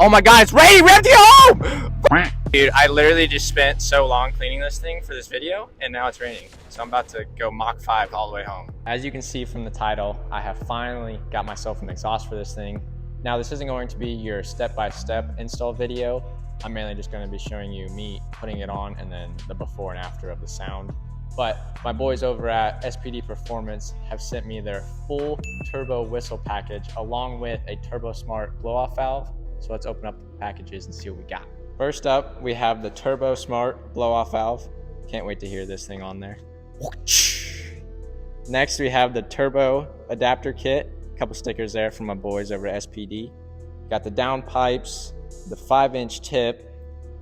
Oh my god, it's raining! We have to go home! Dude, I literally just spent so long cleaning this thing for this video, and now it's raining. So I'm about to go Mach 5 all the way home. As you can see from the title, I have finally got myself an exhaust for this thing. Now this isn't going to be your step-by-step install video. I'm mainly just going to be showing you me putting it on and then the before and after of the sound. But my boys over at SPD Performance have sent me their full turbo whistle package along with a Turbo Smart blow-off valve. So let's open up the packages and see what we got. First up, we have the Turbo Smart blow-off valve. Can't wait to hear this thing on there. Next, we have the turbo adapter kit. A couple stickers there from my boys over at SPD. Got the downpipes, the 5-inch tip,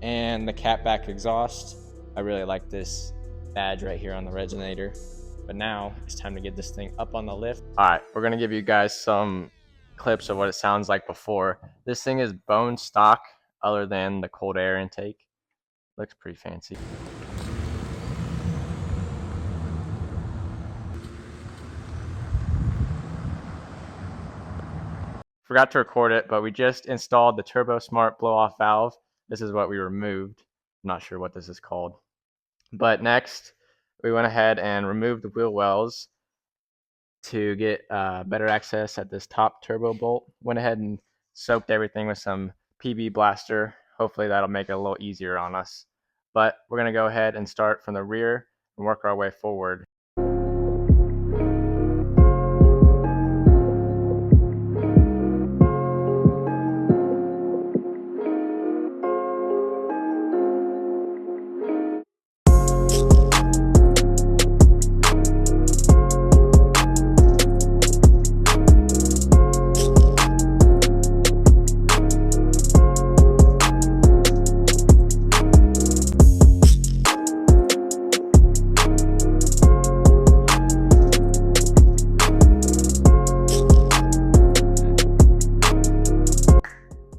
and the catback exhaust. I really like this badge right here on the resonator. But now it's time to get this thing up on the lift. All right, we're gonna give you guys some clips of what it sounds like before. This thing is bone stock other than the cold air intake. Looks pretty fancy. Forgot to record it, but we just installed the Turbo Smart blow-off valve. This is what we removed. I'm not sure what this is called. But next, we went ahead and removed the wheel wells to get better access at this top turbo bolt. Went ahead and soaked everything with some PB Blaster. Hopefully that'll make it a little easier on us. But we're gonna go ahead and start from the rear and work our way forward.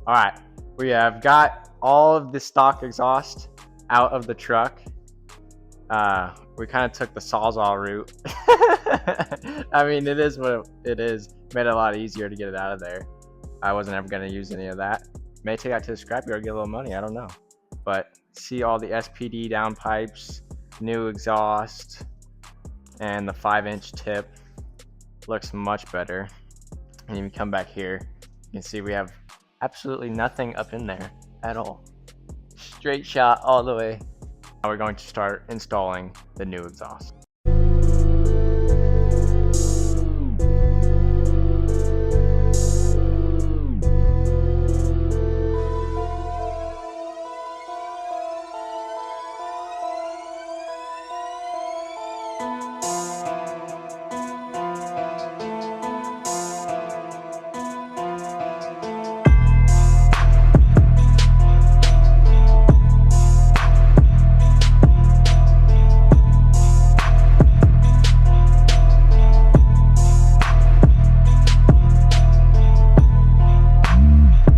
All right, we have got all of the stock exhaust out of the truck. We kind of took the Sawzall route. I mean, it is what it is. Made it a lot easier to get it out of there. I wasn't ever going to use any of that. May take it out to the scrapyard, get a little money, I don't know. But see all the SPD downpipes, new exhaust, and the 5-inch tip. Looks much better. And you can come back here, you can see we have absolutely nothing up in there at all. Straight shot all the way. Now we're going to start installing the new exhaust.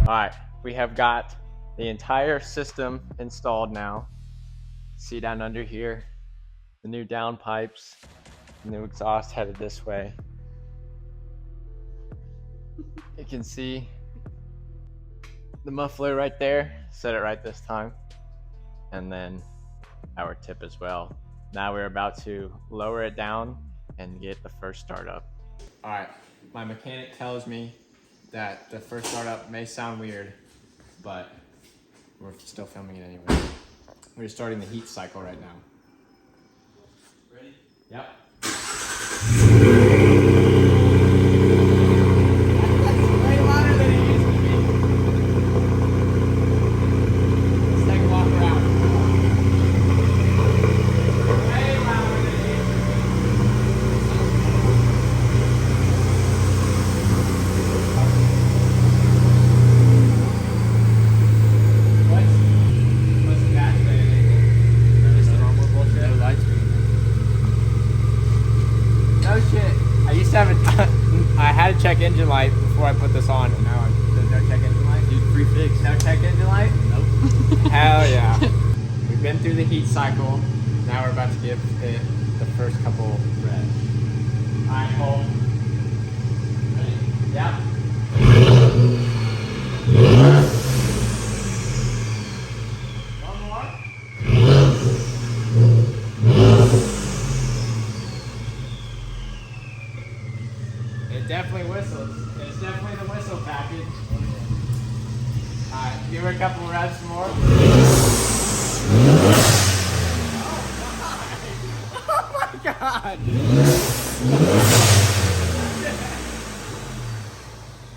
Alright, we have got the entire system installed now. See down under here, the new downpipes, the new exhaust headed this way. You can see the muffler right there, set it right this time, and then our tip as well. Now we're about to lower it down and get the first startup. Alright, my mechanic tells me that the first startup may sound weird, but we're still filming it anyway. We're starting the heat cycle right now. Ready? Yep. I had a check engine light before I put this on, and now there's no check engine light. Dude, free fix. No check engine light? Nope. Hell yeah. We've been through the heat cycle. Now we're about to give it the first couple revs. Alright, Cole. Ready? Yep. definitely whistles. It's definitely the whistle package. Alright, give her a couple reps more. Oh my god!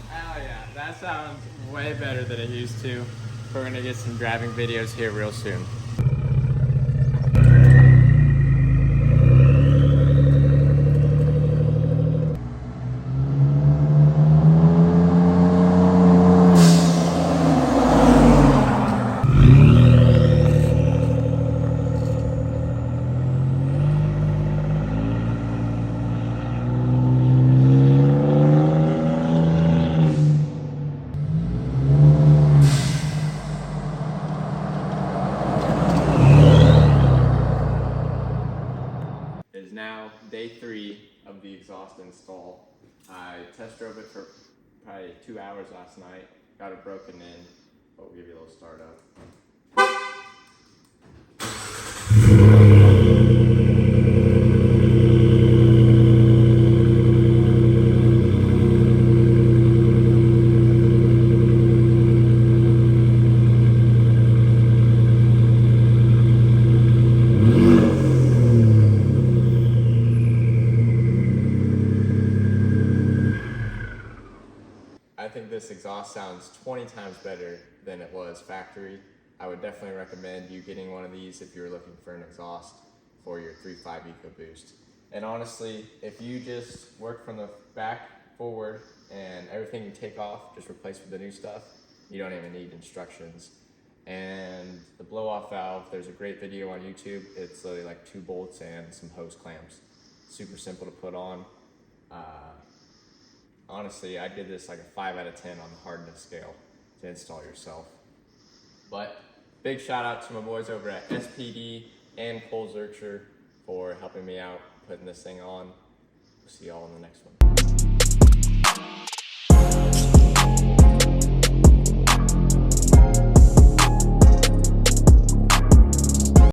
Hell yeah, that sounds way better than it used to. We're gonna get some driving videos here real soon. It is now day 3 of the exhaust install. I test drove it for probably 2 hours last night, got it broken in, but we'll give you a little start up. I think this exhaust sounds 20 times better than it was factory. I would definitely recommend you getting one of these if you're looking for an exhaust for your 3.5 Ecoboost. And honestly, if you just work from the back forward and everything you take off, just replace with the new stuff, you don't even need instructions. And the blow off valve, there's a great video on YouTube. It's literally like 2 bolts and some hose clamps. Super simple to put on. Honestly, I did this like a 5 out of 10 on the hardness scale to install yourself. But big shout out to my boys over at SPD and Cole Zurcher for helping me out putting this thing on. We'll see y'all in the next one.